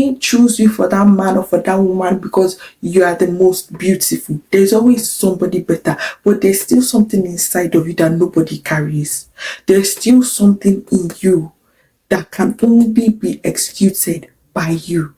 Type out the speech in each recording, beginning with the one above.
didn't choose you for that man or for that woman because you are the most beautiful. There's always somebody better, but there's still something inside of you that nobody carries. There's still something in you that can only be executed by you.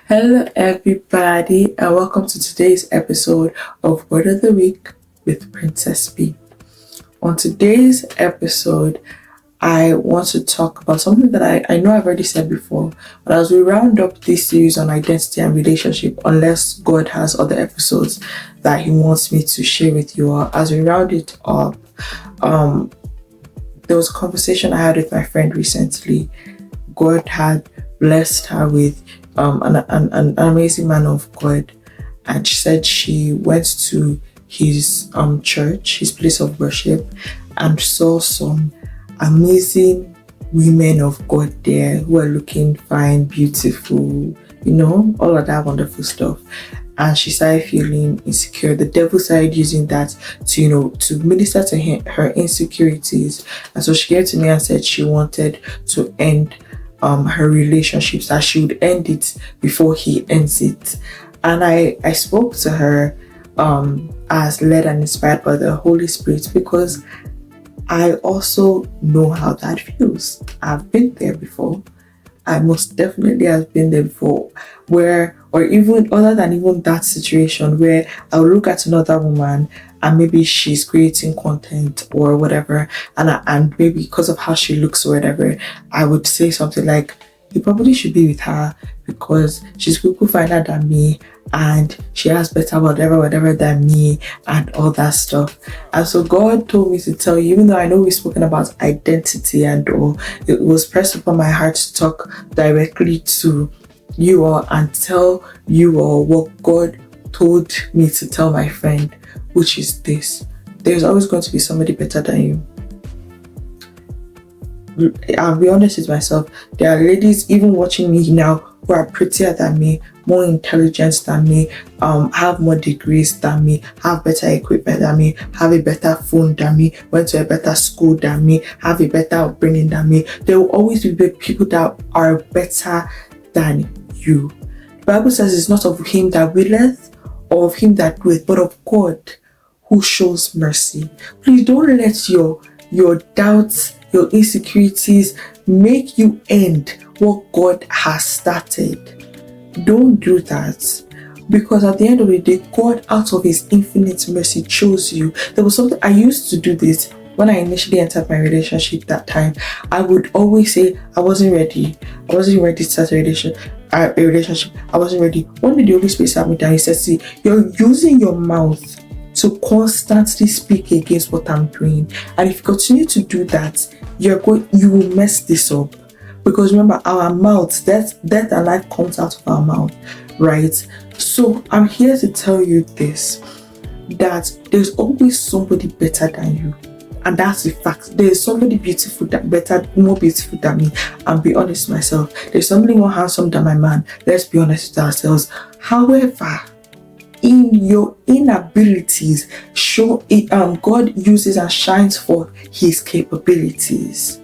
Hello everybody and welcome to today's episode of Word of the Week with Princess B. On today's episode, I want to talk about something that I know I've already said before, but as we round up this series on identity and relationship, unless God has other episodes that He wants me to share with you all, as we round it up, there was a conversation I had with my friend recently. God had blessed her with an amazing man of God, and she said she went to his church, his place of worship, and saw some amazing women of God there who are looking fine, beautiful, all of that wonderful stuff. And she started feeling insecure. The devil started using that to minister to her insecurities. And so she came to me and said she wanted to end her relationships, that she would end it before he ends it. And I spoke to her as led and inspired by the Holy Spirit, because I also know how that feels. I've been there before. I most definitely have been there before, or even other than even that situation where I'll look at another woman and maybe she's creating content or whatever, and maybe because of how she looks or whatever, I would say something like, you probably should be with her because she's quicker finer than me and she has better whatever than me and all that stuff. And so God told me to tell you, even though I know we've spoken about identity and all, it was pressed upon my heart to talk directly to you all and tell you all what God told me to tell my friend, which is this: there's always going to be somebody better than you. I'll be honest with myself, there are ladies even watching me now who are prettier than me, more intelligent than me, have more degrees than me, have better equipment than me, have a better phone than me, went to a better school than me, have a better upbringing than me. There will always be people that are better than you. The Bible says it's not of him that willeth or of him that doeth, but of God who shows mercy. Please don't let your doubts, your insecurities make you end what God has started. Don't do that, because at the end of the day, God, out of his infinite mercy, chose you. There was something I used to do this when I initially entered my relationship. That time I would always say I wasn't ready to start a relationship. I wasn't ready. One day the Holy Spirit sat me down. He said, see, you're using your mouth to constantly speak against what I'm doing, and if you continue to do that, you will mess this up. Because remember, our mouth, death and life comes out of our mouth, right? So I'm here to tell you this, that there's always somebody better than you. And that's a fact. There's somebody more beautiful than me. And be honest with myself, there's somebody more handsome than my man. Let's be honest with ourselves. However, in your inabilities, show it. God uses and shines for his capabilities.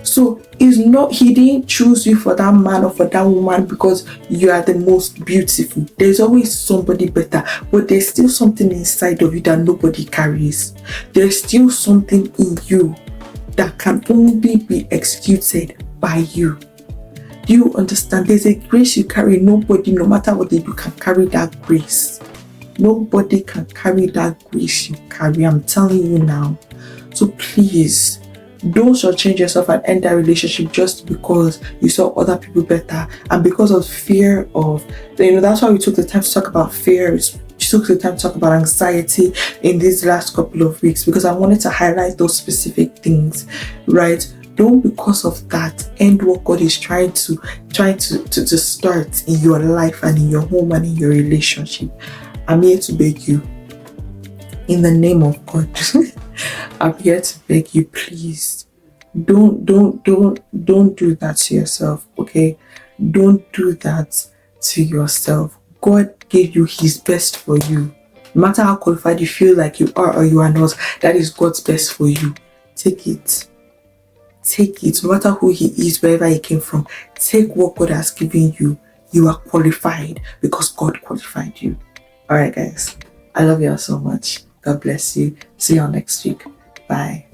So he didn't choose you for that man or for that woman because you are the most beautiful. There's always somebody better, but there's still something inside of you that nobody carries. There's still something in you that can only be executed by you. Do you understand? There's a grace you carry. Nobody, no matter what they do, can carry that grace. Nobody can carry that grace you carry. I'm telling you now. So please, don't shortchange yourself and end that relationship just because you saw other people better and because of fear of, that's why we took the time to talk about fear. We took the time to talk about anxiety in these last couple of weeks, because I wanted to highlight those specific things, right? Don't, because of that, end what God is trying to start in your life and in your home and in your relationship. I'm here to beg you, in the name of God. I'm here to beg you, please. Don't do that to yourself, okay? Don't do that to yourself. God gave you His best for you. No matter how qualified you feel like you are or you are not, that is God's best for you. Take it. Take it. No matter who He is, wherever He came from, take what God has given you. You are qualified because God qualified you. Alright, guys. I love you all so much. God bless you. See you all next week. Bye.